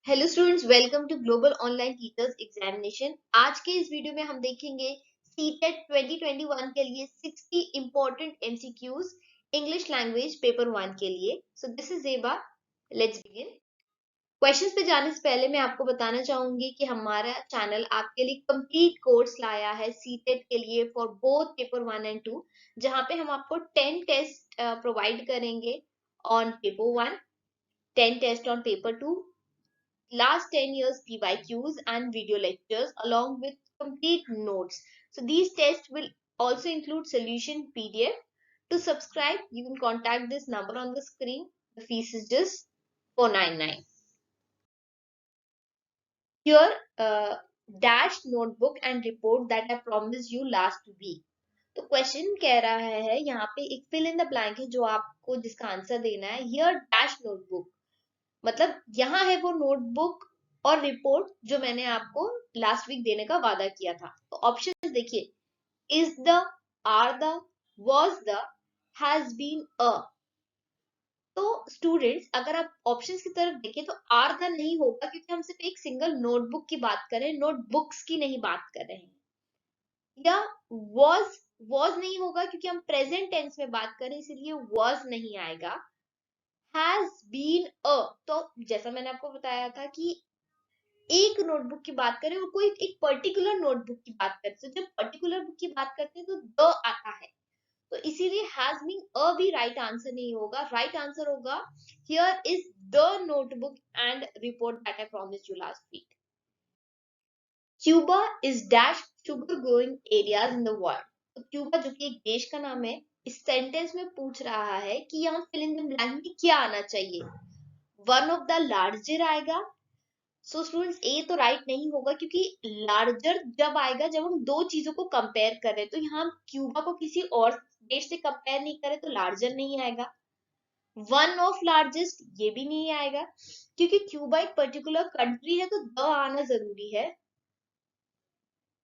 Hello students, welcome to global online teachers examination. आज के इस वीडियो में हम देखेंगे सीटेट 2021 के लिए 60 important MCQs English language paper 1 के लिए। सो दिस इज जेबा, लेट्स बिगिन। क्वेश्चंस पे जाने से पहले मैं आपको बताना चाहूंगी कि हमारा चैनल आपके लिए कंप्लीट कोर्स लाया है सीटेट के लिए फॉर बोथ पेपर 1 एंड 2, जहां पे हम आपको 10 टेस्ट प्रोवाइड करेंगे on paper 1, 10 test on paper 2, last 10 years PYQs and video lectures along with complete notes. So these tests will also include solution PDF. To subscribe, you can contact this number on the screen. The fees is just $499. Here, dash notebook and report that I promised you last week. तो question कह रहा है यहाँ पे एक fill in the blank है जो आपको जिसका आंसर देना है। हियर डैश नोटबुक मतलब यहाँ है वो नोटबुक और रिपोर्ट जो मैंने आपको लास्ट वीक देने का वादा किया था। तो ऑप्शन देखिए, is the, are the, was the, has been a. तो स्टूडेंट्स अगर आप ऑप्शंस की तरफ देखें तो आर द नहीं होगा क्योंकि हम सिर्फ एक सिंगल नोटबुक की बात कर रहे हैं, नोटबुक्स की नहीं बात कर रहे हैं। या वॉज नहीं होगा क्योंकि हम प्रेजेंट टेंस में बात कर रहे हैं, इसीलिए वॉज नहीं आएगा। हैज बीन अ, तो जैसा मैंने आपको बताया था कि एक नोटबुक की बात करें और कोई एक पर्टिकुलर नोटबुक की बात करें, तो जब पर्टिकुलर बुक की बात करते हैं तो द आता है, तो इसीलिए हैज बीन अ भी राइट आंसर नहीं होगा। राइट आंसर होगा here is the notebook and report that I promised you last week. Cuba is dash sugar growing areas in the world. तो क्यूबा जो कि एक देश का नाम है, इस सेंटेंस में पूछ रहा है कि यहाँ फिल इन द ब्लैंक में क्या आना चाहिए। वन ऑफ द लार्जर आएगा। सो स्टूडेंट्स ए तो राइट नहीं होगा क्योंकि लार्जर जब आएगा जब हम दो चीजों को कंपेयर करें, तो यहाँ हम क्यूबा को किसी और देश से कंपेयर नहीं करें तो लार्जर नहीं आएगा। वन ऑफ लार्जेस्ट ये भी नहीं आएगा क्योंकि क्यूबा एक पर्टिकुलर कंट्री है, तो द आना जरूरी है।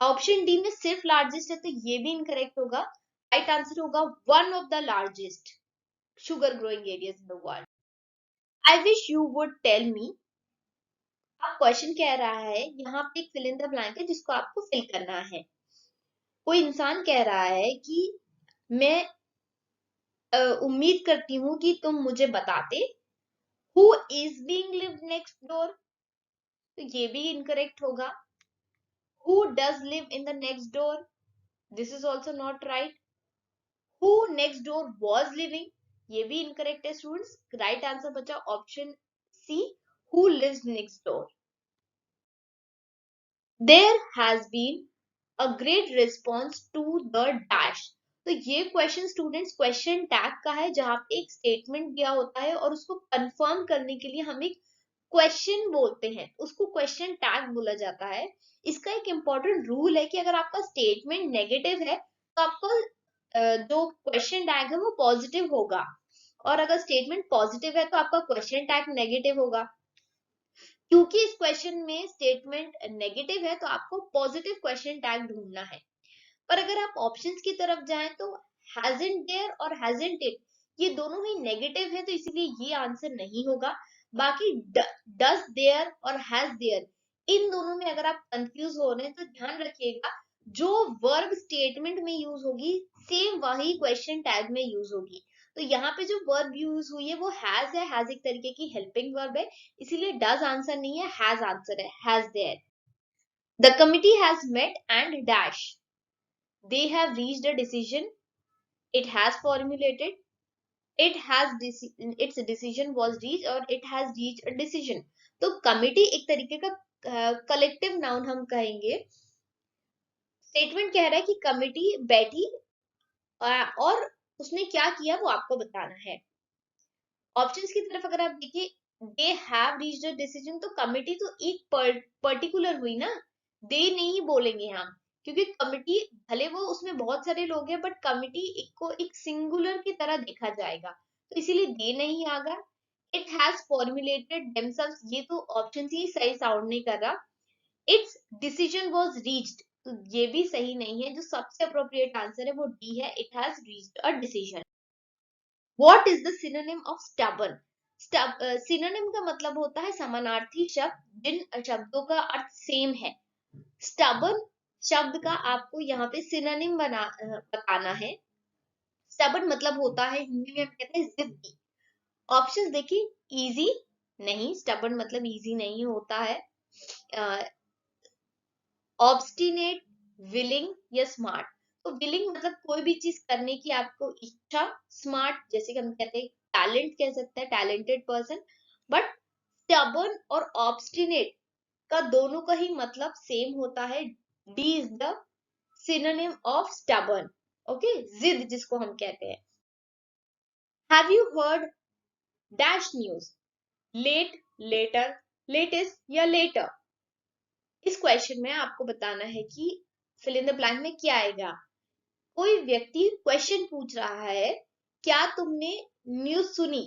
ऑप्शन डी में सिर्फ लार्जेस्ट है तो ये भी इनकरेक्ट होगा। राइट आंसर होगा one of the largest sugar growing areas in the world. I wish you would tell me. अब क्वेश्चन कह रहा है यहाँ पे एक फिल इन द ब्लैंक है जिसको आपको फिल करना है। कोई इंसान कह रहा है कि मैं उम्मीद करती हूँ कि तुम मुझे बताते who is being lived next door, तो ये भी इनकरेक्ट होगा। Who does live in the next door, this is also not right. Who next door was living, ये भी इनकरेक्ट है स्टूडेंट्स। राइट आंसर बचा option C, who lives next door. There has been a great response to the dash. तो ये question students question tag का है जहां पे एक स्टेटमेंट दिया होता है और उसको कंफर्म करने के लिए हम एक क्वेश्चन बोलते हैं, उसको क्वेश्चन टैग बोला जाता है। इसका एक इंपॉर्टेंट रूल है कि अगर आपका स्टेटमेंट नेगेटिव है तो आपका जो क्वेश्चन टैग है वो पॉजिटिव होगा, और अगर स्टेटमेंट पॉजिटिव है तो आपका क्वेश्चन टैग नेगेटिव होगा। क्योंकि इस क्वेश्चन में स्टेटमेंट नेगेटिव है तो आपको पॉजिटिव क्वेश्चन टैग ढूंढना है। पर अगर आप ऑप्शंस की तरफ जाएं तो hasn't there और hasn't it ये दोनों ही नेगेटिव है, तो इसीलिए ये आंसर नहीं होगा। बाकी does there और has there इन दोनों में अगर आप कंफ्यूज हो रहे हैं तो ध्यान रखिएगा, जो वर्ब स्टेटमेंट में यूज होगी सेम वही क्वेश्चन टैग में यूज होगी। तो यहाँ पे जो वर्ब यूज हुई है वो हैज है, हैज एक तरीके की हेल्पिंग वर्ब है, इसीलिए डज आंसर नहीं है, हैज आंसर है, has there. The committee has met and dash, they have reached a decision, it has formulated, it has its decision was reached और it has reached a decision। तो committee एक तरीके का collective noun हम कहेंगे। Statement कह रहा है कि कमिटी बैठी और उसने क्या किया वो आपको बताना है। ऑप्शंस की तरफ अगर आप देखिए, they have reached a decision, तो कमिटी तो एक पर्टिकुलर हुई ना, दे नहीं बोलेंगे हम, क्योंकि कमिटी भले वो उसमें बहुत सारे लोग हैं बट कमिटी को एक सिंगुलर की तरह देखा जाएगा, तो इसीलिए दे नहीं आएगा। इट हैज फॉर्मुलेटेड देमसेल्व्स, ये तो ऑप्शन ही सही साउंड नहीं कर रहा। इट्स डिसीजन वाज रीच्ड, तो ये भी सही नहीं है, जो सबसे अप्रोप्रिएट आंसर है वो डी है, it has reached a decision. What is the synonym of stubborn. Synonym का मतलब होता है समानार्थी शब्द जिन शब्दों का अर्थ सेम है। स्टबन शब्द का आपको यहाँ पे सिनोनिम बताना है। स्टबन मतलब होता है, हिंदी में हम कहते हैं जिद्दी। ऑप्शंस देखिए, इजी नहीं, स्टबन मतलब इजी नहीं होता है। ऑब्स्टिनेट, विलिंग या स्मार्ट। तो विलिंग मतलब कोई भी चीज करने की आपको इच्छा, स्मार्ट जैसे कि हम कहते हैं टैलेंट कह सकते हैं, टैलेंटेड पर्सन। बट स्टबर्न और ऑब्स्टिनेट का दोनों का ही मतलब सेम होता है। D is the synonym of stubborn. Okay, जिद जिसको हम कहते हैं। Have you heard dash news, late, later, latest या लेटर। इस क्वेश्चन में आपको बताना है कि फिल इन द ब्लैंक में क्या आएगा। कोई व्यक्ति क्वेश्चन पूछ रहा है, क्या तुमने न्यूज सुनी।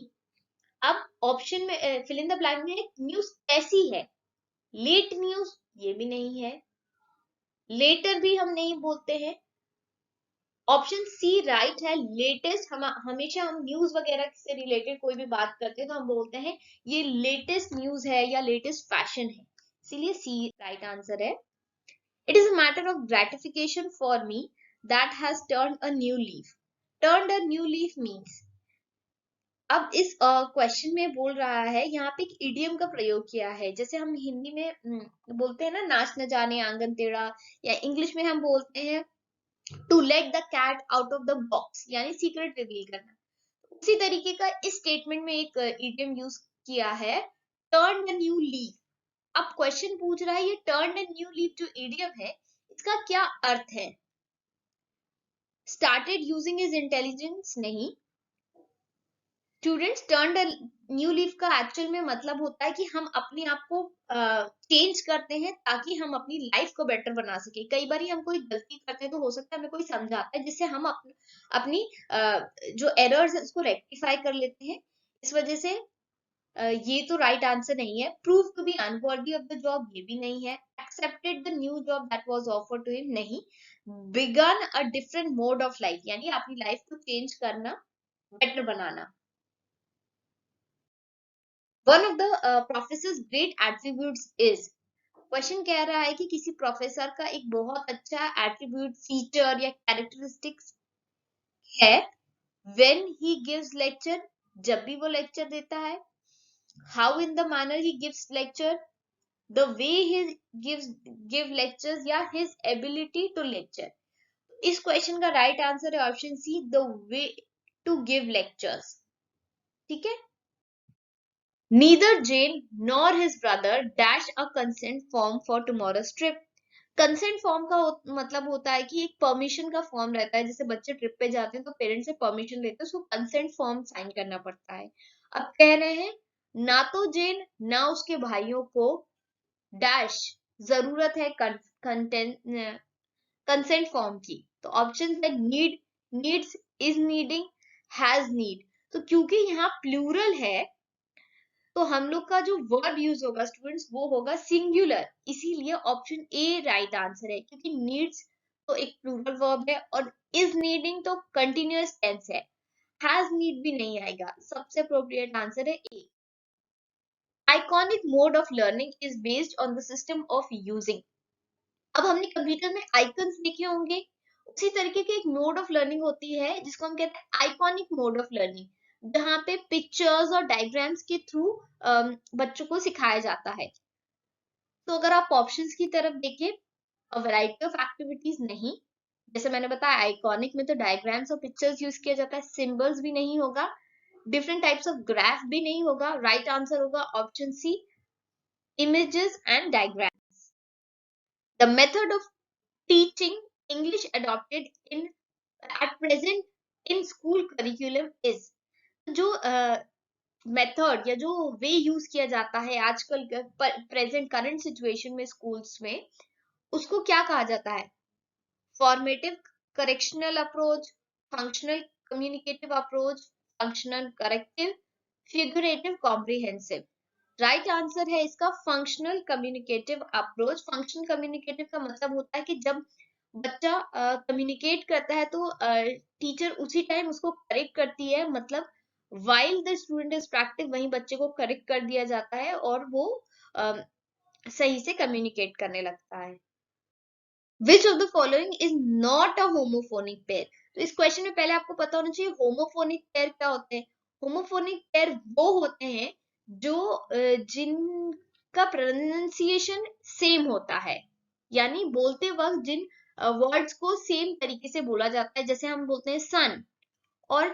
अब ऑप्शन में फिल इन द ब्लैंक में न्यूज कैसी है। लेट न्यूज ये भी नहीं है, लेटर भी हम नहीं बोलते हैं। ऑप्शन सी राइट है, लेटेस्ट। हम हमेशा हम न्यूज वगैरह से रिलेटेड कोई भी बात करते हैं तो हम बोलते हैं ये लेटेस्ट न्यूज है या लेटेस्ट फैशन है, इसीलिए सी राइट आंसर है। It is a matter of gratification for me that has turned a new leaf. Turned a new leaf means, अब इस क्वेश्चन में बोल रहा है, यहाँ पे एक इडियम का प्रयोग किया है। जैसे हम हिंदी में बोलते हैं ना, नाच न जाने आंगन टेढ़ा, या इंग्लिश में हम बोलते हैं to let the cat out of the box, यानी सीक्रेट रिवील करना। उसी तरीके का इस स्टेटमेंट में एक इडियम यूज किया है, टर्न द न्यू लीफ। अब क्वेश्चन पूछ रहा है ये टर्न द न्यू लीफ जो इडियम है इसका क्या अर्थ है। स्टार्टेड यूजिंग हिज इंटेलिजेंस नहीं। स्टूडेंट्स, टर्न न्यू लीफ का एक्चुअल में मतलब होता है कि हम अपने आप को चेंज करते हैं ताकि हम अपनी लाइफ को बेटर बना सके। कई बार हम कोई गलती करते हैं तो हो सकता है हमें कोई समझाता है जिससे हम अपनी जो एरर्स है उसको रेक्टिफाई कर लेते हैं। इस वजह से ये तो राइट आंसर नहीं है। Prove to be unworthy of the job ये भी नहीं है। Accepted the new job that was offered to him नहीं। Began a different mode of life, यानी अपनी लाइफ को चेंज करना, बेटर बनाना। One of the professors great attributes is, question कह रहा है कि किसी प्रोफेसर का एक बहुत अच्छा एट्रीब्यूट, फीचर या कैरेक्टरिस्टिक्स है। व्हेन ही गिव्स लेक्चर, जब भी वो लेक्चर देता है। How in the manner he gives lecture, the way he give lectures या his ability to lecture। इस क्वेश्चन का राइट आंसर है option C, the way to give lectures। ठीक है। neither Jane nor his brother dash a consent form for tomorrow's trip। Consent form का मतलब होता है कि एक परमिशन का फॉर्म रहता है। जैसे बच्चे ट्रिप पे जाते हैं तो पेरेंट्स से परमिशन लेते हैं, उसको कंसेंट फॉर्म साइन करना पड़ता है। अब कह रहे हैं ना तो जेन ना उसके भाइयों को डैश जरूरत है कंसेंट फॉर्म की। तो ऑप्शन है need, needs, is needing, has need. तो क्योंकि यहाँ प्लूरल है तो हम लोग का जो वर्ब यूज होगा स्टूडेंट्स वो होगा सिंगुलर, इसीलिए ऑप्शन ए राइट आंसर है। क्योंकि नीड्स तो एक प्लूरल वर्ब है और इज नीडिंग तो कंटिन्यूअस टेंस है। हैज नीड भी नहीं आएगा, सबसे अप्रोप्रिएट आंसर है A. Iconic mode of learning is based on the system of using. अब हमने कंप्यूटर में आइकन्स देखे होंगे, उसी तरीके की एक मोड ऑफ लर्निंग होती है जिसको हम कहते हैं आइकॉनिक मोड ऑफ लर्निंग, जहाँ पे पिक्चर्स और डायग्राम्स के थ्रू बच्चों को सिखाया जाता है। तो अगर आप ऑप्शंस की तरफ देखिए, वैरायटी ऑफ एक्टिविटीज नहीं, जैसे मैंने बताया आइकॉनिक में तो डायग्राम्स और पिक्चर्स यूज किया जाता है, सिंबल्स भी नहीं होगा, डिफरेंट टाइप्स ऑफ ग्राफ भी नहीं होगा। राइट आंसर होगा option C, images and diagrams. The method of teaching English adopted in at present in school curriculum is, जो मेथड या जो वे यूज किया जाता है आजकल प्रेजेंट करंट सिचुएशन में स्कूल्स में, उसको क्या कहा जाता है। Formative correctional approach, functional communicative approach, functional corrective, figurative comprehensive. Right answer है इसका functional communicative approach. Functional communicative का मतलब होता है कि जब बच्चा कम्युनिकेट करता है तो टीचर उसी टाइम उसको करेक्ट करती है, मतलब while the student is practice, वहीं बच्चे को करेक्ट कर दिया जाता है और वो सही से कम्युनिकेट करने लगता है। Which of the following is not a homophonic pair? तो इस क्वेश्चन में पहले आपको पता होना चाहिए होमोफोनिक पेयर क्या होते हैं। होमोफोनिक पेयर वो होते हैं जो जिनका प्रोनाउंसिएशन सेम होता है, यानी बोलते वक्त जिन वर्ड्स को सेम तरीके से बोला जाता है, जैसे हम बोलते हैं सन और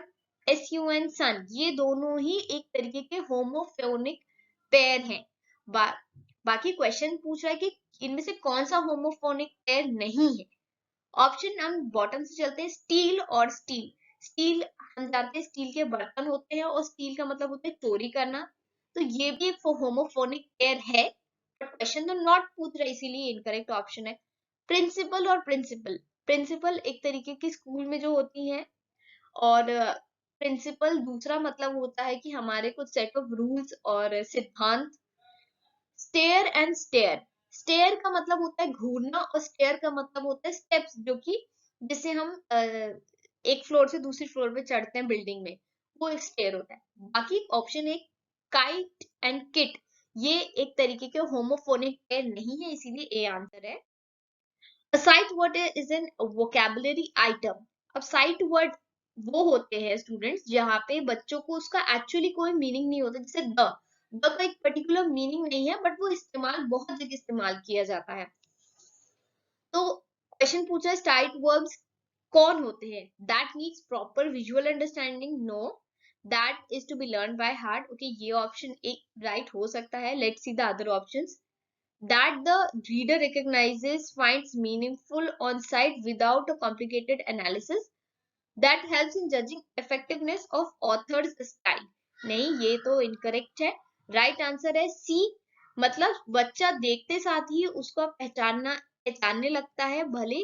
SUN सन, ये दोनों ही एक तरीके के होमोफोनिक पेयर हैं। बाकी क्वेश्चन पूछ रहा है कि इनमें से कौन सा होमोफोनिक पेयर नहीं है। ऑप्शन हम बॉटम से चलते हैं, स्टील और स्टील। स्टील हम जानते हैं स्टील के बर्तन होते हैं और स्टील का मतलब होता है चोरी करना, तो ये भी एक होमोफोनिक पेयर है, बट क्वेश्चन तो नॉट पूछ रहा, इसीलिए इनकरेक्ट ऑप्शन है। प्रिंसिपल और प्रिंसिपल, प्रिंसिपल एक तरीके की स्कूल में जो होती है, और प्रिंसिपल दूसरा मतलब होता है कि हमारे कुछ सेट ऑफ रूल्स और सिद्धांत। स्टेयर एंड स्टेयर, स्टेयर का मतलब होता है घूरना और स्टेयर का मतलब होता है स्टेप्स, जो कि जिसे हम एक फ्लोर से दूसरी फ्लोर पे चढ़ते हैं बिल्डिंग में, वो एक स्टेयर होता है। बाकी ऑप्शन एक काइट एंड किट, ये एक तरीके के होमोफोनिक पेयर नहीं है, इसीलिए ए आंसर है। A sight word is an vocabulary item. अब sight word वो होते हैं स्टूडेंट्स जहाँ पे बच्चों को उसका एक्चुअली कोई मीनिंग नहीं होता, जैसे द का एक पर्टिकुलर मीनिंग नहीं है, बट वो इस्तेमाल बहुत जगह इस्तेमाल किया जाता है। तो क्वेश्चन पूछा है sight verbs कौन होते हैं, that needs proper visual understanding, no, that is to be learn by heart. Okay, ये ऑप्शन एक राइट हो सकता है। Let's see the other options. That the reader recognizes, finds meaningful on sight without a complicated analysis, that helps in judging effectiveness of author's style। नहीं, ये तो incorrect है। right answer है C, मतलब बच्चा देखते साथ ही उसको पहचानने लगता है भले,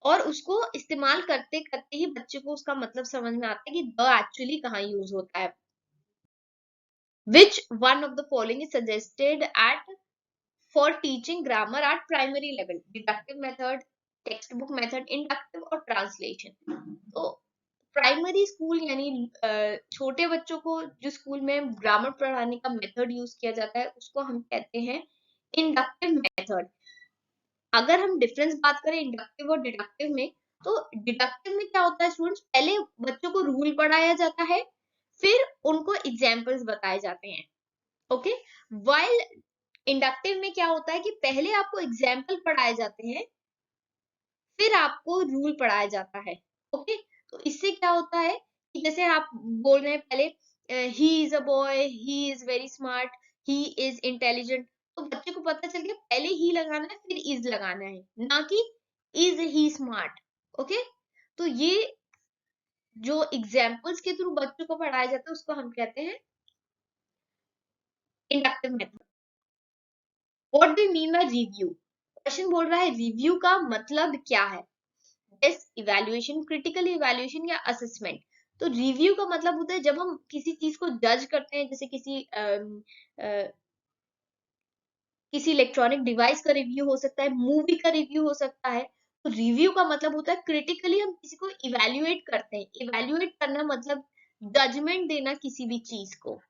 और उसको इस्तेमाल करते करते ही बच्चे को उसका मतलब समझ में आता है कि द एक्चुअली कहाँ यूज होता है। Which one of the following is suggested at for teaching grammar at primary level? Deductive method, textbook method, inductive और translation। तो प्राइमरी स्कूल यानी छोटे बच्चों को जो स्कूल में ग्रामर पढ़ाने का मेथड यूज किया जाता है उसको हम कहते हैं इंडक्टिव मेथड। अगर हम डिफरेंस बात करें इंडक्टिव और डिडक्टिव में, तो डिडक्टिव में क्या होता है स्टूडेंट्स, पहले बच्चों को रूल पढ़ाया जाता है, फिर उनको एग्जाम्पल्स बताए जाते हैं। ओके, वाइल इंडक्टिव में क्या होता है कि पहले आपको एग्जाम्पल पढ़ाए जाते हैं, फिर आपको रूल पढ़ाया जाता है। ओके, तो इससे क्या होता है कि जैसे आप बोल रहे हैं पहले he is a boy, he is very smart, he is intelligent, तो बच्चे को पता चल गया पहले ही लगाना है फिर इज लगाना है, ना कि इज ही स्मार्ट। ओके, तो ये जो एग्जाम्पल्स के थ्रू बच्चों को पढ़ाया जाता है उसको हम कहते हैं inductive method. What do mean by review? Question बोल रहा है रिव्यू का मतलब क्या है। इवैल्यूएशन, क्रिटिकल इवैल्यूएशन या असेसमेंट। तो रिव्यू का मतलब होता है जब हम किसी चीज को जज करते हैं, जैसे किसी इलेक्ट्रॉनिक डिवाइस का रिव्यू हो सकता है, मूवी का रिव्यू हो सकता है। तो रिव्यू का मतलब होता है क्रिटिकली हम किसी को इवैल्यूएट करते हैं। इवैल्यूएट करना मतलब जजमेंट देना किसी भी चीज को,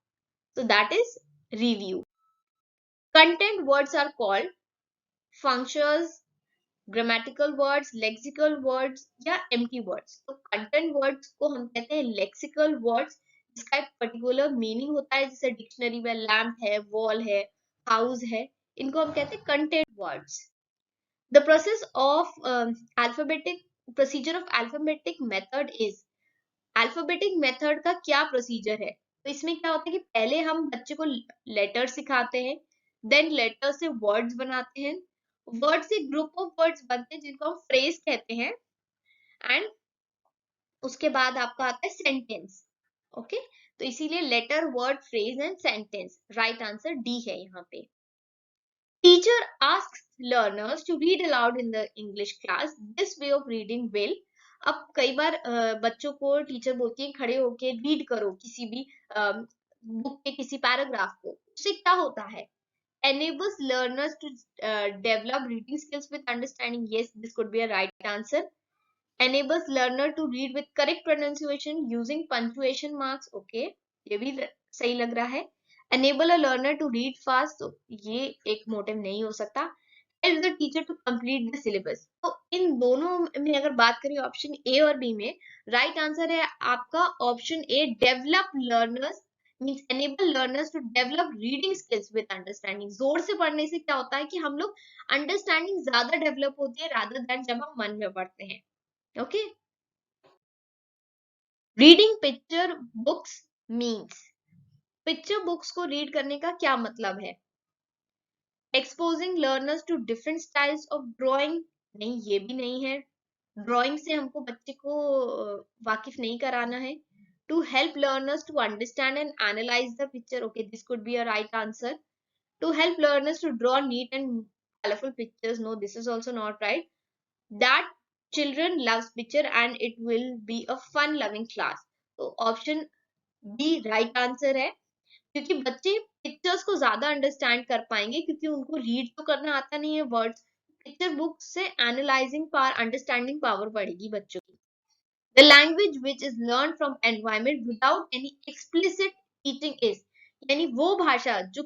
तो that is review. Content words are called functions, grammatical words, lexical words या एम्प्टी वर्ड्स। तो कंटेंट वर्ड्स को हम कहते हैं लेक्सिकल वर्ड्स, जिसका एक पर्टिकुलर मीनिंग होता है, जैसे डिक्शनरी में लैम्प है, वॉल है, हाउस है, इनको हम कहते हैं content words. The process of alphabetic procedure of alphabetic method is, alphabetic method का क्या प्रोसीजर है। तो इसमें क्या होता है कि पहले हम बच्चे को लेटर सिखाते हैं, देन लेटर से वर्ड्स बनाते हैं, वर्ड से ग्रुप ऑफ वर्ड्स बनते हैं जिनको हम फ्रेज कहते हैं, एंड उसके बाद आपका आता है सेंटेंस। ओके, तो इसीलिए letter, word, phrase and sentence. Right answer D है यहाँ पे। Teacher asks learners to read aloud in the English class, this way of reading will. अब कई बार बच्चों को टीचर बोलती है खड़े होके रीड करो किसी भी बुक के किसी पैराग्राफ को, उससे क्या होता है, enables learners to develop reading skills with understanding. Yes, this could be a right answer. enables learner to read with correct pronunciation using punctuation marks. Okay, ये भी सही लग रहा है. Enable a learner to read fast, तो ये एक motive नहीं हो सकता. Help the teacher to complete the syllabus. तो इन दोनों में अगर बात करें ऑप्शन ए और बी में, राइट आंसर है आपका option A, develop learners means enable learners to develop reading skills with understanding. जोर से पढ़ने से क्या होता है कि हम लोग अंडरस्टैंडिंग ज्यादा डेवलप होती है रादर देन जब हम मन में पढ़ते हैं. Okay, reading picture books means, picture books को रीड करने का क्या मतलब है? Exposing learners to different styles of drawing, नहीं ये भी नहीं है. ड्राइंग से हमको बच्चे को वाकिफ नहीं कराना है. To help learners to understand and analyse the picture. Okay, this could be a right answer. To help learners to draw neat and colourful pictures, no this is also not right. That children loves picture and it will be a fun loving class. तो option B right answer है, क्योंकि बच्चे pictures को ज्यादा understand कर पाएंगे क्योंकि उनको रीड तो करना आता नहीं है वर्ड्स. पिक्चर बुक से एनालाइजिंग पावर, अंडरस्टैंडिंग पावर बढ़ेगी बच्चों की. The language which is learned from environment without any explicit teaching is, यानी वो भाषा जो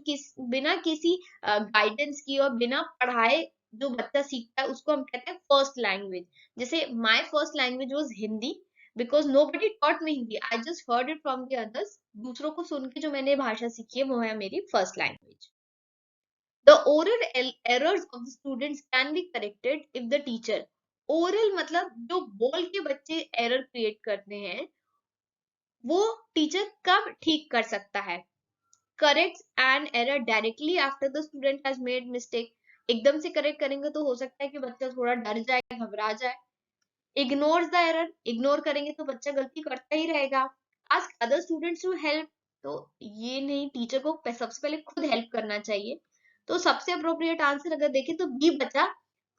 बिना किसी गाइडेंस की और बिना पढ़ाए जो बच्चा सीखता है उसको हम कहते हैं फर्स्ट लैंग्वेज. जैसे my first language was Hindi because nobody taught me Hindi, I just heard it from the others. दूसरों को सुन के जो मैंने भाषा सीखी है वो है मेरी first language. The oral errors of the students can be corrected if the teacher, oral मतलब जो बोल के बच्चे एरर क्रिएट करते हैं वो टीचर कब ठीक कर सकता है? Correct an error directly after the student has made mistake. एकदम से करेक्ट करेंगे तो हो सकता है कि बच्चा थोड़ा डर जाए, घबरा जाए. इग्नोर्स द एरर, इग्नोर करेंगे तो बच्चा गलती करता ही रहेगा. Ask other students to help, तो ये नहीं, टीचर को सबसे पहले खुद हेल्प करना चाहिए. तो सबसे अप्रोप्रिएट आंसर अगर देखें तो बी बचा,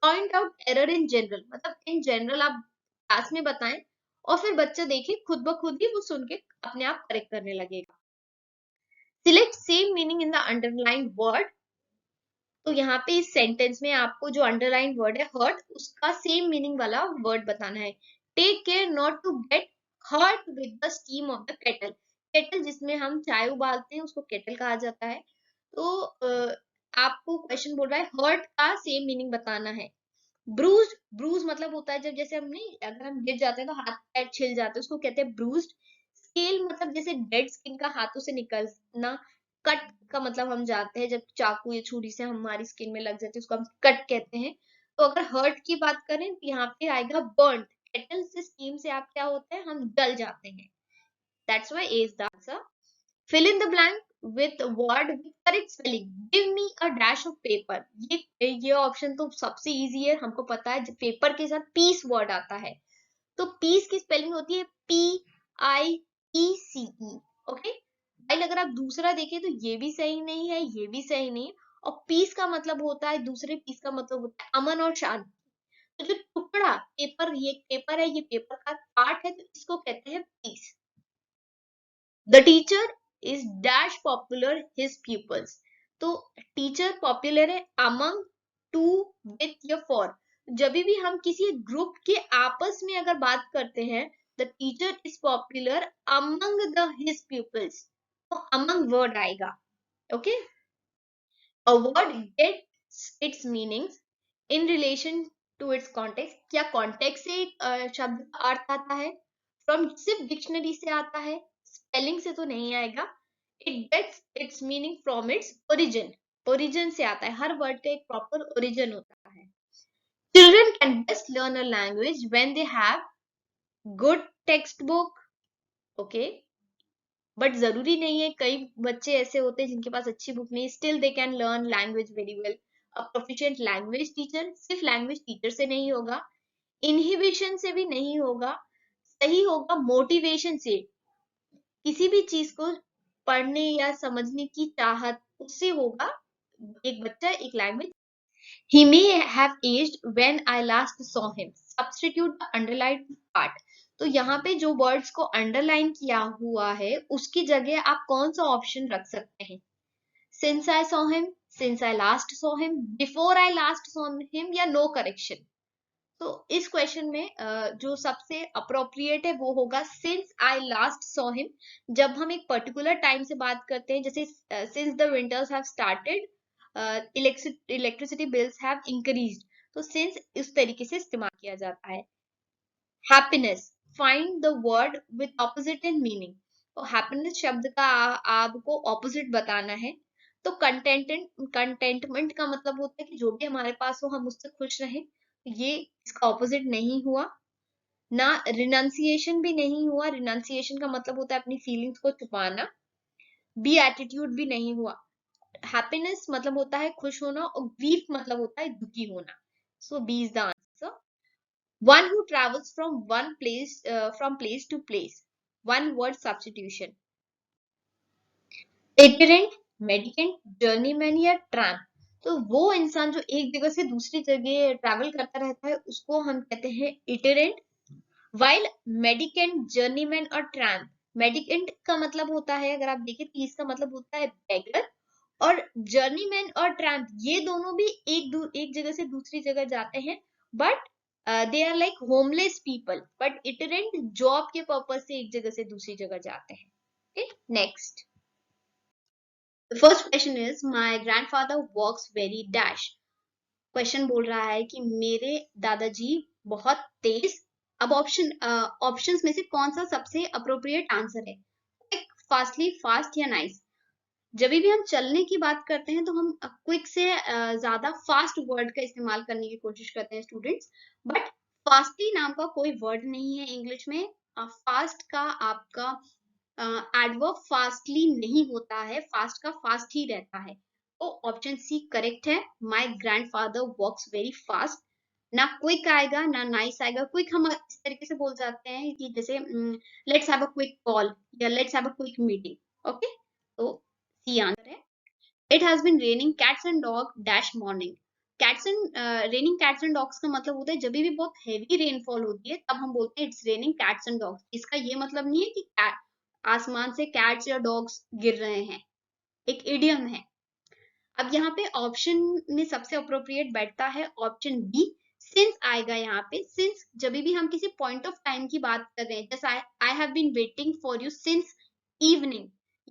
point out error in general, मतलब इन जनरल आप क्लास में बताएं और फिर बच्चा देखिए खुद ब खुद ही वो सुन के अपने आप करेक्ट करने लगेगा. Select same meaning in the underline word, तो यहाँ पे इस सेंटेंस में आपको जो अंडरलाइन वर्ड है हर्ट, उसका सेम मीनिंग वाला वर्ड बताना है. Take care not to get hurt with the steam of the kettle. Kettle जिसमें हम चाय उबालते हैं उसको केटल कहा जाता है. तो आपको क्वेश्चन बोल रहा है हर्ट का सेम मीनिंग बताना है. ब्रूज, ब्रूज मतलब होता है जब जैसे हमने अगर हम गिर जाते हैं तो हाथ पैर छिल जाते हैं, उसको कहते हैं ब्रूज्ड. स्केल मतलब जैसे डेड स्किन का हाथों से निकलना. कट का मतलब हम जानते हैं जब चाकू या छुरी से हमारी स्किन में लग जाती है उसको हम कट कहते हैं. तो अगर हर्ट की बात करें तो यहाँ पे आएगा बर्न. केटल से स्टीम से आप क्या होते हैं, हम जल जाते हैं. That's why A is the answer. Fill in the blank with word with correct spelling. Give me a dash of paper. ये ऑप्शन तो सबसे इजी है, हमको पता है पेपर के साथ पीस वर्ड आता है. तो पीस की स्पेलिंग होती है PIECE. ओके, भाई अगर आप दूसरा देखें तो ये भी सही नहीं है, ये भी सही नहीं है. और पीस का मतलब होता है, दूसरे पीस का मतलब होता है अमन और शांति. तो जो टुकड़ा पेपर, ये पेपर है, ये पेपर का पार्ट है, तो इसको कहते हैं peace. The teacher is dash popular his pupils. तो टीचर पॉपुलर है among two with या for. जब भी हम किसी ग्रुप के आपस में अगर बात करते हैं the teacher is popular among the his pupils, तो among word आएगा. okay, a word gets its meanings in relation to its context. क्या context से शब्द का अर्थ आता है? from सिर्फ डिक्शनरी से आता है, स्पेलिंग से तो नहीं आएगा. It gets its meaning from its origin, origin से आता है. हर वर्ड का एक प्रॉपर ओरिजिन होता है. Children can best learn a language when they have good text book. Okay, but जरूरी नहीं है, कई बच्चे ऐसे होते हैं जिनके पास अच्छी बुक नहीं, still they can learn language very well. A proficient language teacher सिर्फ लैंग्वेज टीचर से नहीं होगा, इनहिबिशन से भी नहीं होगा, सही होगा मोटिवेशन से. किसी भी चीज को पढ़ने या समझने की चाहत, उससे होगा एक बच्चा एक language. He may have aged when I last saw him. Substitute the underlined part. तो यहाँ पे जो वर्ड्स को अंडरलाइन किया हुआ है उसकी जगह आप कौन सा ऑप्शन रख सकते हैं? Since I saw him, since I last saw him, before I last saw him या no correction. तो इस क्वेश्चन में जो सबसे अप्रोप्रिएट है वो होगा since I last saw him. जब हम एक पर्टिकुलर टाइम से बात करते हैं, जैसे since the winters have started electricity bills have increased, तो सिंस इस तरीके से इस्तेमाल किया जाता है। Happiness, find the word with opposite in meaning. तो हैप्पीनेस शब्द का आपको ऑपोजिट बताना है। तो कंटेंटमेंट का मतलब होता है कि जो भी हमारे पास हो हम उससे खुश रहें, ये इसका ऑपोजिट नहीं हुआ। ना रिनंसिएशन भी नहीं हुआ, रिनंसिएशन का मतलब होता है अपनी फीलिंग्स को छुपाना। बी एटीट्यूड भी नहीं हुआ। हैप्पीनेस मतलब होता है खुश होना, और ग्रीफ मतलब होता है दुखी होना। So B is the answer. One who travels from place to place. One word substitution. Itinerant, medicant, journeyman या tramp. तो वो इंसान जो एक जगह से दूसरी जगह ट्रैवल करता रहता है उसको हम कहते हैं इटरेंट। वाइल मेडिकेंट, जर्नीमैन और ट्रैम्प, मेडिकेंट का मतलब होता है, अगर आप देखें तो इसका मतलब होता है बेगर, और जर्नीमैन और ट्रैम्प ये दोनों भी एक जगह से दूसरी जगह जाते हैं, but they are like homeless people. But itinerant job के पर्पज से एक जगह से दूसरी जगह जाते हैं। Okay, next. The first question is my grandfather works very dash. Question बोल रहा है कि मेरे दादाजी बहुत तेज। अब ऑप्शंस में से कौन सा सबसे अप्रोप्रिएट आंसर है? क्विक, फास्टली, फास्ट या नाइस। जब भी हम चलने की बात करते हैं तो हम क्विक से ज्यादा फास्ट वर्ड का इस्तेमाल करने की कोशिश करते हैं स्टूडेंट्स, बट फास्टली नाम का कोई वर्ड नहीं है इंग्लिश में। फास्ट का आपका एडवर्ब फास्टली नहीं होता है, फास्ट का फास्ट ही रहता है। तो ऑप्शन सी करेक्ट है। My grandfather works very fast. ना क्विक आएगा ना नाइस आएगा। क्विक हम इस तरीके से बोल जाते हैं कि जैसे let's have a quick call या let's have a quick meeting. Okay, तो सी आंसर है। It has been raining cats and dog dash morning. Cats and raining cats and dogs का मतलब होता है जब भी बहुत हेवी रेनफॉल होती है तब हम बोलते हैं it's raining cats and dogs. इसका ये मतलब नहीं है कि आसमान से कैट्स या डॉग्स गिर रहे हैं, एक इडियम है। अब यहाँ पे ऑप्शन में सबसे अप्रोप्रिएट बैठता है ऑप्शन बी, सिंस आएगा यहाँ पे। सिंस जब भी हम किसी पॉइंट ऑफ टाइम की बात कर रहे हैं, जैसे I have been waiting for you since evening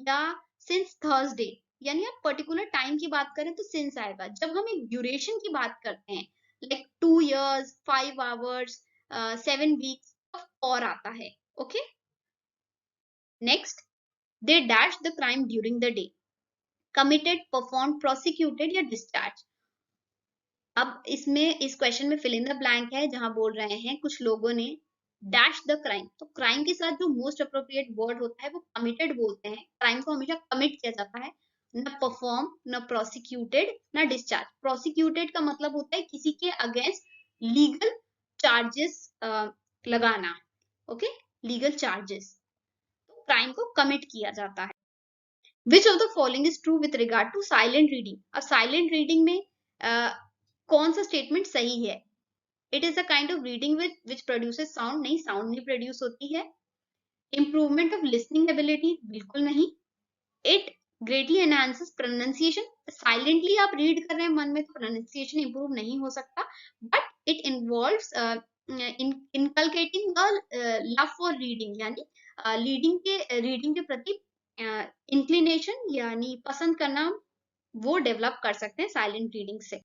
या सिंस थर्सडे, यानी आप पर्टिकुलर टाइम की बात करें तो सिंस आएगा। जब हम एक ड्यूरेशन की बात करते हैं लाइक 2 years, 5 hours, 7 weeks, और आता है। Okay, next. They dash the crime during the day. Committed, perform, prosecuted या डिस्चार्ज। अब इसमें इस क्वेश्चन में फिल इन द ब्लैंक है जहां बोल रहे हैं कुछ लोगों ने डैश द क्राइम। तो क्राइम के साथ जो मोस्ट अप्रोप्रिएट वर्ड होता है वो कमिटेड बोलते हैं। क्राइम को हमेशा कमिट किया जाता है। न परफॉर्म, न प्रोसिक्यूटेड, न डिस्चार्ज। प्रोसिक्यूटेड का मतलब होता है किसी के अगेंस्ट लीगल चार्जेस लगाना। Okay, legal charges. तो क्राइम को कमिट किया जाता है। Which of the following is true with regard to silent reading. अब साइलेंट रीडिंग में कौन सा स्टेटमेंट सही है? It is a kind of reading which produces sound. नहीं, साउंड नहीं प्रोड्यूस होती है। इंप्रूवमेंट ऑफ लिसनिंग एबिलिटी, बिल्कुल नहीं। It greatly enhances pronunciation. Silently आप रीड कर रहे हैं मन में तो प्रोनाउंसिएशन इंप्रूव नहीं हो सकता, but it involves inculcating love for reading, यानी रीडिंग के प्रति इंक्लिनेशन यानी पसंद करना, वो डेवलप कर सकते हैं साइलेंट रीडिंग से।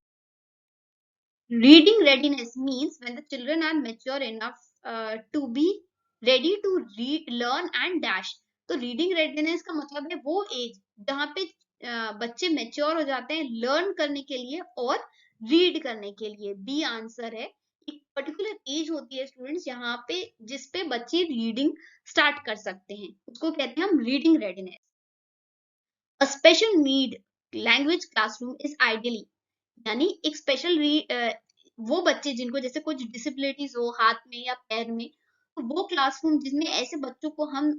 Reading readiness means when the children are mature enough to be ready to read, learn and dash. तो रीडिंग रेडीनेस का मतलब है वो एज जहाँ पे बच्चे मेच्योर हो जाते हैं लर्न करने के लिए और रीड करने के लिए। बी आंसर है। एक पर्टिकुलर एज होती है स्टूडेंट्स यहाँ पे जिसपे बच्चे रीडिंग स्टार्ट कर सकते हैं, उसको कहते हैं हम reading readiness. A special need language classroom is ideally, यानी एक स्पेशल वो बच्चे जिनको जैसे कुछ डिसेबिलिटीज हो हाथ में या पैर में, तो वो क्लासरूम जिसमें ऐसे बच्चों को हम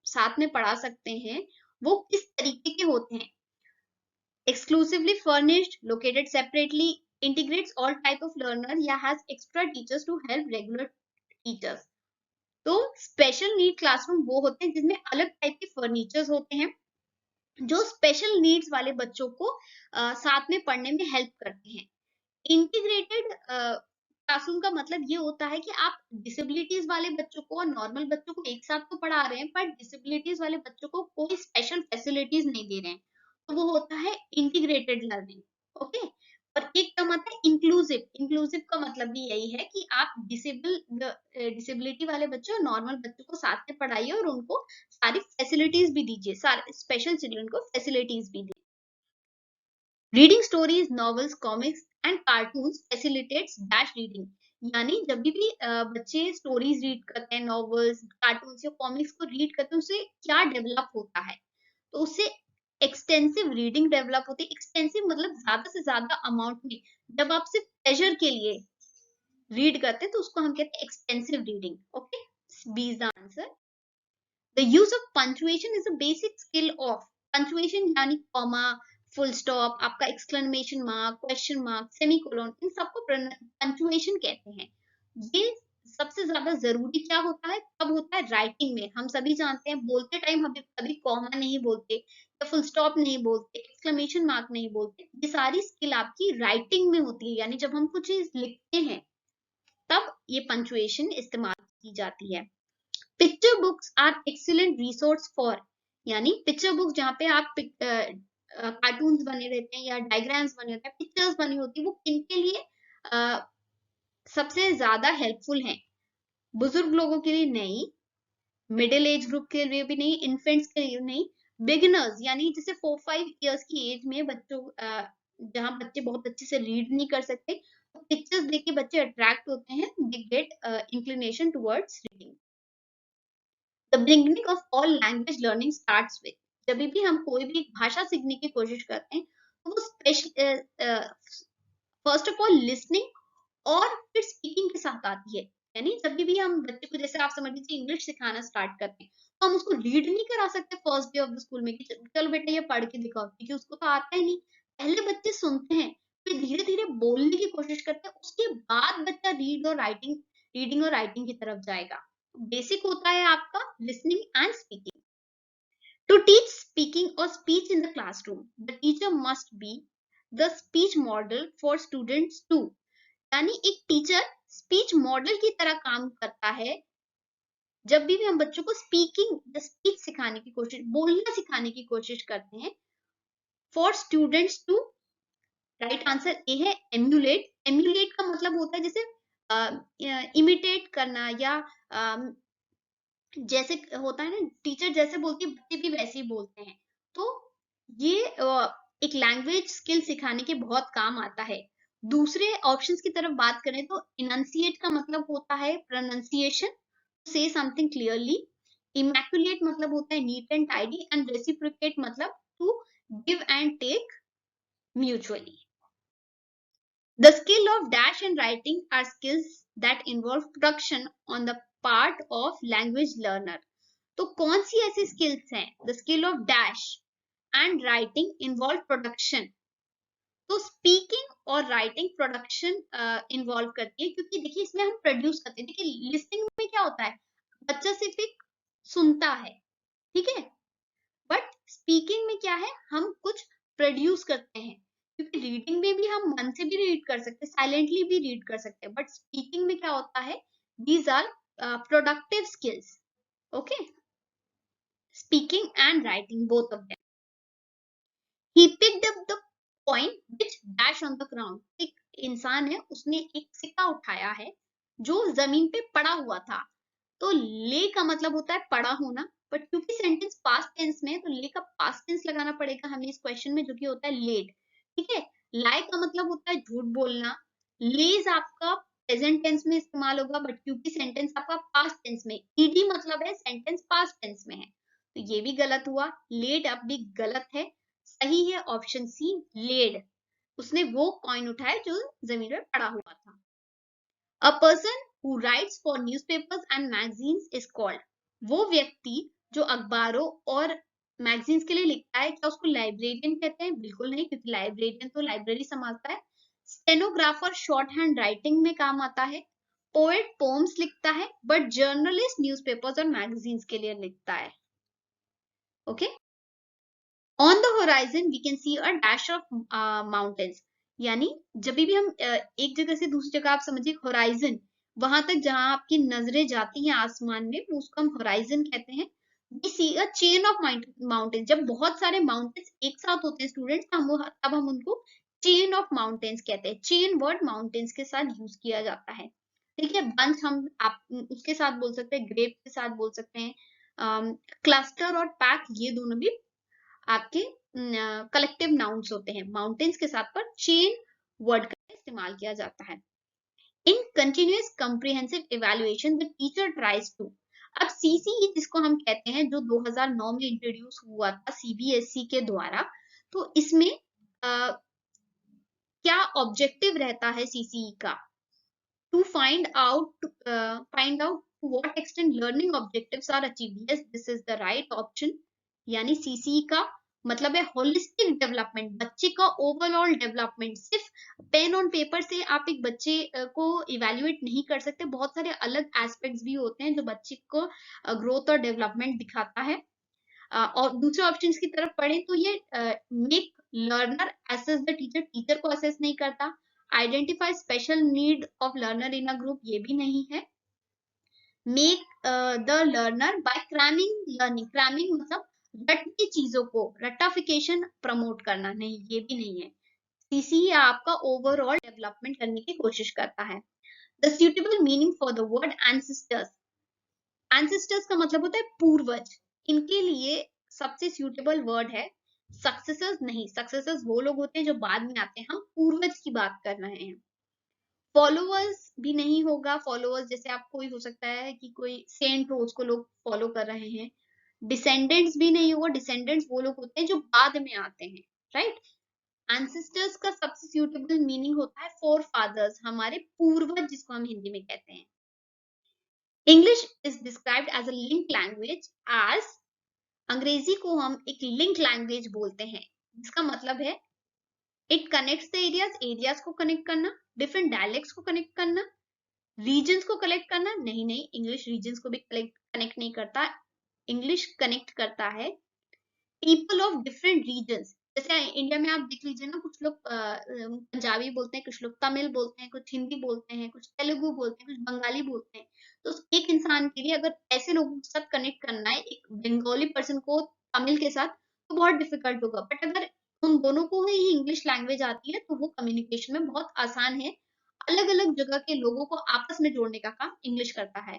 साथ में पढ़ा सकते हैं, वो किस तरीके के होते हैं? Exclusively furnished, located separately, integrates all type of learner या has extra teachers to help regular teachers। तो स्पेशल नीड क्लासरूम वो होते हैं जिसमें अलग टाइप के फर्नीचर्स होते हैं जो स्पेशल नीड्स वाले बच्चों को साथ में पढ़ने में हेल्प करते हैं। इंटीग्रेटेड क्लासरूम का मतलब ये होता है कि आप डिसेबिलिटीज वाले बच्चों को और नॉर्मल बच्चों को एक साथ तो पढ़ा रहे हैं, पर डिसेबिलिटीज वाले बच्चों को कोई स्पेशल फैसिलिटीज नहीं दे रहे हैं, तो वो होता है इंटीग्रेटेड लर्निंग। ओके। और एक टर्म आता है इंक्लूसिव। इंक्लूसिव का मतलब भी यही है कि आप डिसेबिलिटी वाले बच्चों और नॉर्मल बच्चों को साथ में पढ़ाइए और उनको सारी फैसिलिटीज भी दीजिए, सारे स्पेशल चिल्ड्रन को फैसिलिटीज भी दीजिए। Reading stories, novels, comics and cartoons facilitates dash reading. यानी जब भी बच्चे स्टोरीज रीड करते हैं, नॉवेल्स, कार्टून्स या कॉमिक्स को रीड करते हैं, उससे क्या डेवलप होता है? तो उससे एक्सटेंसिव रीडिंग डेवलप होती है। एक्सटेंसिव मतलब ज्यादा से ज्यादा अमाउंट में। जब आप सिर्फ प्लेजर के लिए रीड करते हैं तो उसको हम कहते हैं extensive reading. Okay, B is the answer. The use of punctuation is a basic skill of punctuation, यानी कॉमा, फुल स्टॉप, आपका exclamation mark, question mark, semicolon, इन सबको पंक्चुएशन कहते हैं। ये सबसे ज्यादा जरूरी क्या होता है, कब होता है? राइटिंग में। हम सभी जानते हैं बोलते टाइम हम कभी कॉमा नहीं बोलते या फुल स्टॉप नहीं बोलते, एक्सक्लेमेशन मार्क नहीं बोलते। ये सारी स्किल आपकी राइटिंग में होती है, यानी जब हम कुछ चीज लिखते हैं तब ये पंक्चुएशन इस्तेमाल की जाती है। Picture books are excellent resource for, यानी पिक्चर बुक जहाँ पे आप कार्टून्स बने रहते हैं या डायग्राम्स बने होते हैं, पिक्चर्स बनी होती है, वो किनके लिए सबसे ज्यादा हेल्पफुल हैं? बुजुर्ग लोगों के लिए नहीं, मिडिल एज ग्रुप के लिए भी नहीं, इन्फेंट्स के लिए नहीं, बिगिनर्स यानी जैसे 4-5 इयर्स की एज में बच्चों, जहाँ बच्चे बहुत अच्छे से रीड नहीं कर सकते, तो पिक्चर्स देख के बच्चे अट्रैक्ट होते हैं, they get inclination towards reading. The beginning of all language learning starts with, जब भी हम कोई भी भाषा सीखने की कोशिश करते हैं तो वो special first of all listening और फिर स्पीकिंग के साथ आती है। यानी जब भी हम बच्चे को, जैसे आप समझ लीजिए, इंग्लिश सिखाना स्टार्ट करते हैं तो हम उसको रीड नहीं करा सकते first day of the school में कि चलो बेटा ये पढ़ के दिखाओ, क्योंकि उसको तो आता ही नहीं। पहले बच्चे सुनते हैं, फिर धीरे धीरे बोलने की कोशिश करते हैं, उसके बाद बच्चा रीडिंग और राइटिंग की तरफ जाएगा। बेसिक होता है आपका listening and speaking. To teach speaking or speech in the classroom, the teacher must be the speech model for students too. यानी एक टीचर स्पीच मॉडल की तरह काम करता है जब भी हम बच्चों को स्पीच सिखाने की कोशिश, बोलना सिखाने की कोशिश करते हैं। For students to, right answer A है एम्यूलेट। एम्यूलेट का मतलब होता है जैसे इमिटेट करना, या जैसे होता है ना, टीचर जैसे बोलती है बच्चे भी वैसे ही बोलते हैं। तो ये एक लैंग्वेज स्किल सिखाने के बहुत काम आता है। दूसरे ऑप्शंस की तरफ बात करें तो इनंसिएट का मतलब होता है प्रोनाउंसिएशन, से समथिंग क्लियरली। इमैक्युलेट मतलब होता है neat and tidy, and reciprocate मतलब to give and take mutually. The skill of dash and writing are skills that involve production on the part of language learner. तो कौन सी ऐसी skills हैं? The skill of dash and writing involve production. तो speaking और writing production involve करती है, क्योंकि देखिए इसमें हम प्रोड्यूस करते हैं। देखिए लिसनिंग में क्या होता है, बच्चा सिर्फ एक सुनता है, ठीक है, बट स्पीकिंग में क्या है, हम कुछ प्रोड्यूस करते हैं। क्योंकि रीडिंग में भी हम मन से भी रीड कर सकते हैं, साइलेंटली भी रीड कर सकते हैं, बट स्पीकिंग में क्या होता है, these are productive skills. Okay, speaking and writing, both of them. He picked up the coin which dash on the ground. एक इंसान है, उसने एक सिक्का उठाया है जो जमीन पे पड़ा हुआ था। तो ले का मतलब होता है पड़ा होना, बट क्योंकि सेंटेंस पास्ट टेंस में है तो ले का पास्ट टेंस लगाना पड़ेगा हमें इस क्वेश्चन में, जो कि होता है लेड। ठीक है, लाई का मतलब होता है झूठ बोलना। लेज आपका प्रेजेंट टेंस में इस्तेमाल होगा, बट क्योंकि सेंटेंस आपका पास्ट टेंस में, ईडी मतलब है सेंटेंस पास्ट टेंस में है, तो ये भी गलत हुआ। लेड अब भी गलत है, सही है ऑप्शन सी लेड। उसने वो कॉइन उठाया जो जमीन पर पड़ा हुआ था। A person who writes for newspapers and magazines is called, वो व्यक्ति जो अखबारों और मैगजीन्स के लिए लिखता है, क्या उसको लाइब्रेरियन कहते हैं? बिल्कुल नहीं, क्योंकि लाइब्रेरियन तो लाइब्रेरी संभालता है। स्टेनोग्राफर शॉर्ट हैंड राइटिंग में काम आता है। पोएट पोम्स लिखता है, बट जर्नलिस्ट न्यूज़पेपर्स और मैगजीन्स के लिए लिखता है। Okay, on the horizon we can see a dash of mountains. यानी जब भी हम एक जगह से दूसरी जगह, आप समझिए होराइजन, वहां तक जहां आपकी नजरें जाती हैं आसमान में, वो उसको हम होराइजन कहते हैं। We see a chain of mountain, जब बहुत सारे माउंटेन्स एक साथ होते हैं स्टूडेंट्स, तब हम उनको चेन ऑफ माउंटेन्स कहते हैं। चेन वर्ड माउंटेन्स के साथ यूज किया जाता है। ठीक है, बंच हम आप उसके साथ बोल सकते हैं, ग्रेप के साथ बोल सकते हैं, क्लस्टर और पैक, ये दोनों भी आपके कलेक्टिव नाउन्स होते हैं माउंटेन्स के साथ, पर चेन वर्ड का इस्तेमाल किया जाता है। In continuous comprehensive evaluation the teacher tries to, अब सीसीई जिसको हम कहते हैं, जो 2009 में इंट्रोड्यूस हुआ था सीबीएसई के द्वारा, तो इसमें क्या ऑब्जेक्टिव रहता है सीसीई का? to find out to what extent learning objectives are achieved. Yes, this is the right option. यानी सीसी का मतलब है होलिस्टिक डेवलपमेंट, बच्चे का ओवरऑल डेवलपमेंट। सिर्फ पेन ऑन पेपर से आप एक बच्चे को इवेल्युएट नहीं कर सकते, बहुत सारे अलग एस्पेक्ट्स भी होते हैं जो बच्चे को ग्रोथ और डेवलपमेंट दिखाता है। और दूसरे ऑप्शंस की तरफ पढ़ें तो ये make learner assess the teacher, teacher को असेस नहीं करता। Identify special need of learner in a group, ये भी नहीं है। Make the learner by cramming learning, cramming मतलब रट की चीजों को, रटाफिकेशन प्रमोट करना, नहीं ये भी नहीं है। सीसी आपका ओवरऑल डेवलपमेंट करने की कोशिश करता है। The suitable meaning for the word ancestors, ancestors का मतलब होता है पूर्वज, इनके लिए सबसे सूटेबल वर्ड है सक्सेसर्स नहीं, सक्सेसर्स वो लोग होते हैं जो बाद में आते हैं, हम पूर्वज की बात कर रहे हैं। फॉलोअर्स भी नहीं होगा, फॉलोअर्स जैसे आप कोई हो सकता है कि कोई सेंट रोज को लोग फॉलो कर रहे हैं। डिसेंडेंट्स भी नहीं होगा, डिसेंडेंट्स वो लोग होते हैं जो बाद में आते हैं, राइट। एंसेस्टर्स का सबसे सूटेबल मीनिंग होता है फोर फादर्स, हमारे पूर्वज जिसको हम हिंदी में कहते हैं। English is described as a link language as, अंग्रेजी को हम एक लिंक लैंग्वेज बोलते हैं, जिसका मतलब है it connects the areas, areas को कनेक्ट करना, डिफरेंट डायलेक्ट्स को कनेक्ट करना, रीजन्स को कलेक्ट करना, नहीं नहीं, इंग्लिश रीजन्स को भी कनेक्ट नहीं करता, इंग्लिश कनेक्ट करता है पीपल ऑफ डिफरेंट रीजन्स। जैसे इंडिया में आप देख लीजिए ना, कुछ लोग पंजाबी बोलते हैं, कुछ लोग तमिल बोलते हैं, कुछ हिंदी बोलते हैं, कुछ तेलुगु बोलते हैं, कुछ बंगाली बोलते हैं। तो एक इंसान के लिए अगर ऐसे लोगों के साथ कनेक्ट करना है, एक बंगाली पर्सन को तमिल के साथ, तो बहुत डिफिकल्ट होगा। बट अगर उन दोनों को ही इंग्लिश लैंग्वेज आती है तो वो कम्युनिकेशन में बहुत आसान है। अलग अलग जगह के लोगों को आपस में जोड़ने का काम इंग्लिश करता है।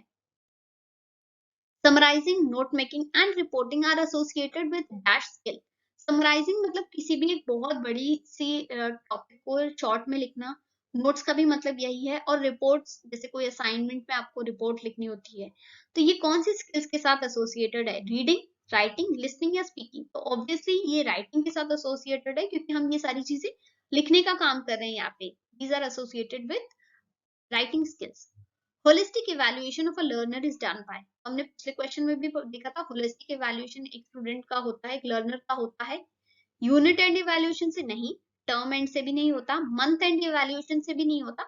Summarising, note making and reporting are associated with dash skill. Summarising मतलब किसी भी एक बहुत बड़ी सी टॉपिक को शॉर्ट में लिखना, नोट्स का भी मतलब यही है, और रिपोर्ट्स जैसे कोई असाइनमेंट में आपको रिपोर्ट लिखनी होती है, तो ये कौन सी स्किल्स के साथ एसोसिएटेड है? रीडिंग, राइटिंग, लिसनिंग या स्पीकिंग? तो ऑब्वियसली ये राइटिंग के साथ एसोसिएटेड है, क्योंकि हम ये सारी चीजें लिखने का काम कर रहे हैं यहाँ पे। These are associated with writing skills. Holistic evaluation of a learner is done by, हमने पिछले क्वेश्चन में भी देखा था, होलिस्टिक इवैल्यूएशन एक स्टूडेंट का होता है, एक लर्नर का होता है। यूनिट एंड इवैल्यूएशन से नहीं, टर्म एंड से भी नहीं होता, मंथ एंड इवैल्यूएशन से भी नहीं होता,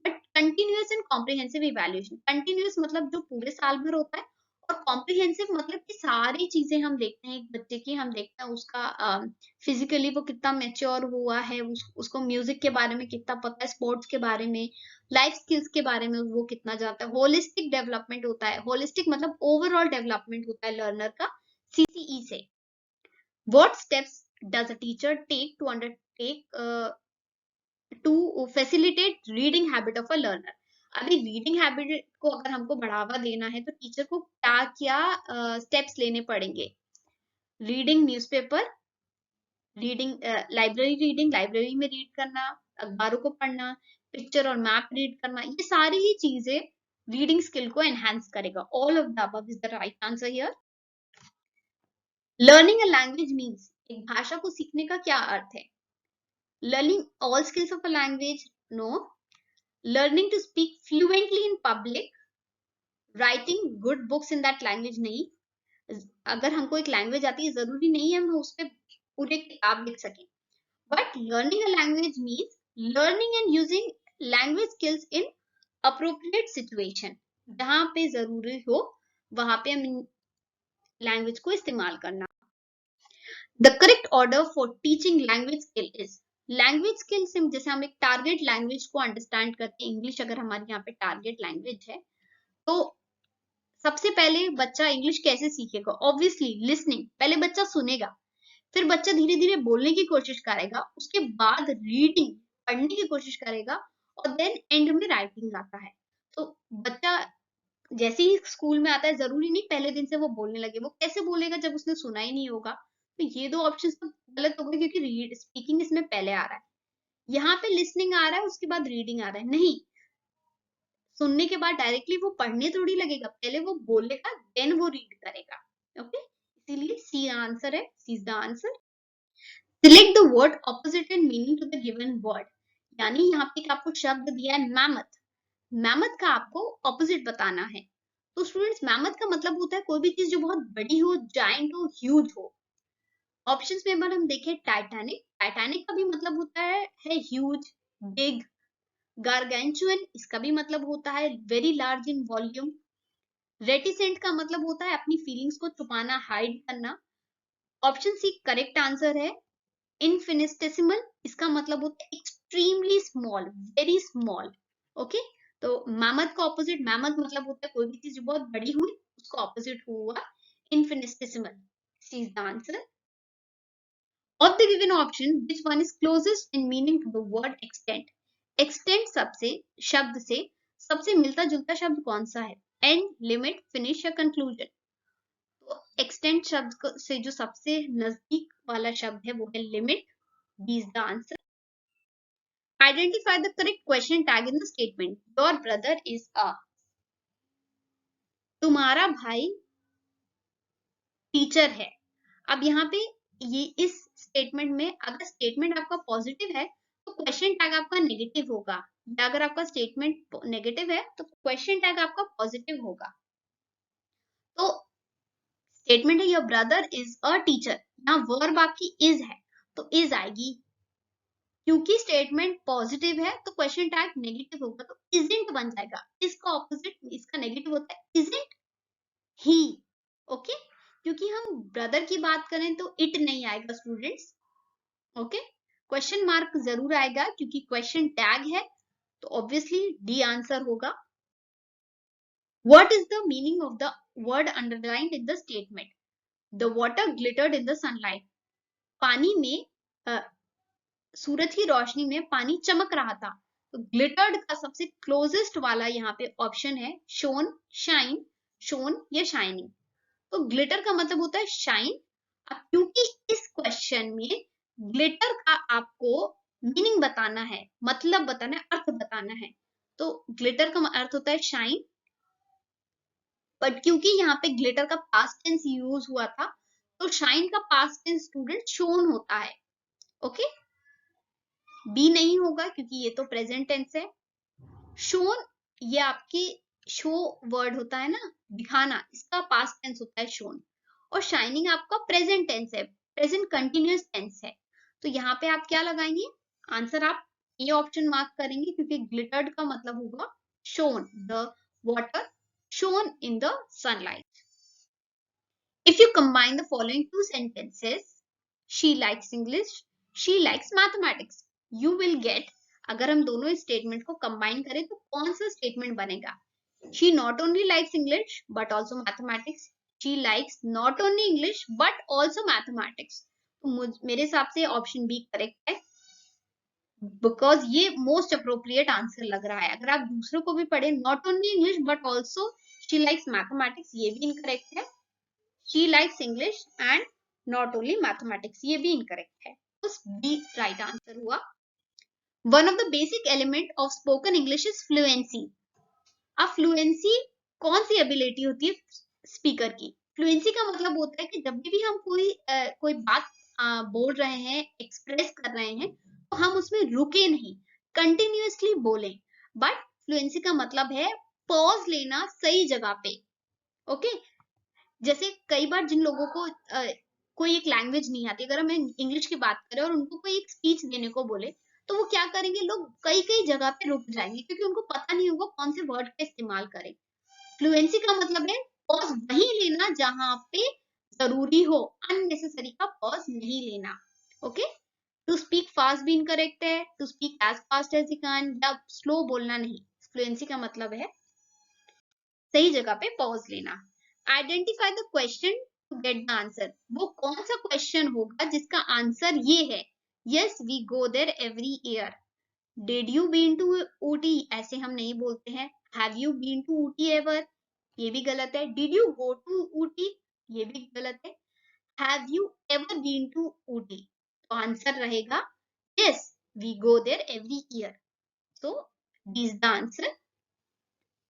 but continuous and comprehensive evaluation. Continuous मतलब जो पूरे साल भर होता है, और कॉम्प्रिहेंसिव मतलब कि सारी चीजें हम देखते हैं एक बच्चे की, हम देखते हैं उसका फिजिकली वो कितना मेच्योर हुआ है, उसको म्यूजिक के बारे में कितना पता है, स्पोर्ट्स के बारे में, लाइफ स्किल्स के बारे में वो कितना जानता है। होलिस्टिक डेवलपमेंट होता है, होलिस्टिक मतलब ओवरऑल डेवलपमेंट होता है लर्नर का सीसीई से। What steps does a teacher take to undertake to facilitate reading habit of a learner? अभी रीडिंग हैबिट को अगर हमको बढ़ावा देना है तो टीचर को क्या क्या स्टेप्स लेने पड़ेंगे? रीडिंग न्यूज़पेपर, रीडिंग लाइब्रेरी में रीड करना, अखबारों को पढ़ना, पिक्चर और मैप रीड करना, ये सारी ही चीजें रीडिंग स्किल को एनहांस करेगा। All of the above is the right answer here. Learning a language means, एक भाषा को सीखने का क्या अर्थ है? Learning all skills of a language? No. Learning to speak fluently in public, writing good books in that language? नहीं। अगर हमको एक लैंग्वेज आती है जरूरी नहीं है हम उस पर पूरे किताब लिख सकें, but learning a language means learning and using language skills in appropriate situation, जहां पे जरूरी हो वहां पे हम लैंग्वेज को इस्तेमाल करना। The correct order for teaching language skill is, language skill से जैसे हम एक टारगेट लैंग्वेज को अंडरस्टैंड करते हैं, इंग्लिश अगर हमारे यहाँ पे टारगेट लैंग्वेज है, तो सबसे पहले बच्चा इंग्लिश कैसे सीखेगा? ऑब्वियसली लिसनिंग, पहले बच्चा सुनेगा, फिर बच्चा धीरे धीरे बोलने की कोशिश करेगा, उसके बाद रीडिंग पढ़ने की कोशिश करेगा, और देन एंड में राइटिंग आता है। तो बच्चा जैसे ही स्कूल में आता है, जरूरी नहीं पहले दिन से वो बोलने लगे, वो कैसे बोलेगा जब उसने सुना ही नहीं होगा? तो ये दो ऑप्शंस तो गलत हो गए, क्योंकि रीड स्पीकिंग इसमें पहले आ रहा है, यहाँ पे लिसनिंग आ रहा है, उसके बाद रीडिंग आ रहा है। नहीं, सुनने के बाद डायरेक्टली वो पढ़ने थोड़ी लगेगा, पहले वो बोलेगा देन वो रीड करेगा। ओके, इसीलिए सी आंसर है, C is the answer. Select the word opposite in meaning to the given word, यानी यहाँ पे एक आपको शब्द दिया है मैमथ, मैमथ का आपको ऑपोजिट बताना है। तो स्टूडेंट्स, मैमथ का मतलब होता है कोई भी चीज जो बहुत बड़ी हो, जायंट हो, ह्यूज हो। ऑप्शंस में अगर हम देखें, टाइटैनिक, टाइटैनिक का भी मतलब होता है ह्यूज, बिग। गार्गेंचुअन, इसका भी मतलब होता है very large in volume. Reticent का मतलब होता है अपनी फीलिंग्स को छुपाना, हाइड करना। ऑप्शन सी करेक्ट आंसर है। इनफिनिटेसिमल, इसका मतलब होता है extremely small, very small. Okay, तो मैमथ का ऑपोजिट, मैमथ मतलब होता है कोई भी चीज जो बहुत बड़ी हुई, उसका ऑपोजिट हुआ infinitesimal. C is the answer. Of the given option, which one is closest in meaning to the word extent? Extent सबसे शब्द से सबसे मिलता जुलता शब्द कौन सा है? End, limit, finish या conclusion? तो extent शब्द से जो सबसे नजदीक वाला शब्द है वो है limit. B is the answer. Identify the correct question tag in the statement. Your brother is a. तुम्हारा भाई टीचर है। अब यहाँ पे ये इस स्टेटमेंट में, अगर स्टेटमेंट आपका पॉजिटिव है तो क्वेश्चन टैग आपका नेगेटिव होगा, या अगर आपका स्टेटमेंट नेगेटिव है तो क्वेश्चन टैग आपका पॉजिटिव होगा। तो स्टेटमेंट है your brother is a teacher, यहाँ वर्ब आपकी इज है तो इज आएगी। क्योंकि स्टेटमेंट पॉजिटिव है तो क्वेश्चन टैग नेगेटिव होगा, तो इजंट बन जाएगा। इसका ऑपोजिट, इसका नेगेटिव होता है इजंट ही। ओके, क्योंकि हम ब्रदर की बात करें तो इट नहीं आएगा स्टूडेंट्स। ओके, क्वेश्चन मार्क जरूर आएगा क्योंकि क्वेश्चन टैग है, तो ऑब्वियसली डी आंसर होगा। What is the meaning of the word underlined in the statement? The water glittered in the sunlight, पानी में सूरज की रोशनी में पानी चमक रहा था। तो ग्लिटर्ड का सबसे क्लोजेस्ट वाला यहाँ पे ऑप्शन है शोन, शाइन, शोन या शाइनिंग। तो ग्लिटर का मतलब होता है शाइन। अब क्योंकि इस क्वेश्चन में ग्लिटर का आपको मीनिंग बताना है, मतलब बताना है, अर्थ बताना है, तो ग्लिटर का अर्थ होता है शाइन। बट क्योंकि यहाँ पे ग्लिटर का पास्ट टेंस यूज हुआ था, तो शाइन का पास्ट टेंस स्टूडेंट शोन होता है। ओके, बी नहीं होगा क्योंकि ये तो प्रेजेंट टेंस है। शोन, ये आपकी शो वर्ड होता है ना, दिखाना, इसका पास्ट टेंस होता है शोन। और शाइनिंग आपका प्रेजेंट टेंस है, प्रेजेंट कंटिन्यूअस टेंस है। तो यहाँ पे आप क्या लगाएंगे? आंसर आप ये ऑप्शन मार्क करेंगे क्योंकि ग्लिटर्ड का मतलब होगा shown, the water shown in the sunlight. If you combine the following two sentences, she likes English, she likes mathematics, you will get, अगर हम दोनों स्टेटमेंट को कंबाइन करें तो कौन सा स्टेटमेंट बनेगा? She not only likes English but also mathematics. She likes not only English but also mathematics. तो मेरे हिसाब से ऑप्शन बी करेक्ट है, बिकॉज ये मोस्ट अप्रोप्रिएट आंसर लग रहा है। अगर आप दूसरों को भी पढ़े, not only English but also she likes mathematics, ये भी इनकरेक्ट है। She likes English and not only mathematics, ये भी incorrect है, उस B right answer हुआ। One of the basic element of spoken English is fluency. अब fluency कौन सी ability होती है स्पीकर की? Fluency का मतलब होता है कि जब भी हम कोई बात बोल रहे हैं, एक्सप्रेस कर रहे हैं, तो हम उसमें रुके नहीं, कंटिन्यूअसली बोलें। बट फ्लुएंसी का मतलब है पॉज लेना सही जगह पे। ओके, जैसे कई बार जिन लोगों को कोई एक लैंग्वेज नहीं आती, अगर हम इंग्लिश की बात करें और उनको कोई एक स्पीच देने को बोले, तो वो क्या करेंगे, लोग कई कई जगह पे रुक जाएंगे क्योंकि उनको पता नहीं होगा कौन से वर्ड का इस्तेमाल करें। फ्लुएंसी का मतलब है पॉज वहीं लेना जहां पे जरूरी हो, अननेसेसरी का पॉज नहीं लेना। ओके, टू स्पीक फास्ट भी इनकरेक्ट है, to speak as fast as you can, या स्लो बोलना नहीं। फ्लुएंसी का मतलब है सही जगह पे पॉज लेना। Identify the question to get the answer. वो कौन सा क्वेश्चन होगा जिसका आंसर ये है? Yes we go there every year. Did you been to Ooty? ऐसे हम नहीं बोलते हैं। Have you been to Ooty ever? ये भी गलत है। Did you go to Ooty? ये भी गलत है। Have you ever been to Ooty? तो आंसर रहेगा yes we go there every year. So D is the answer.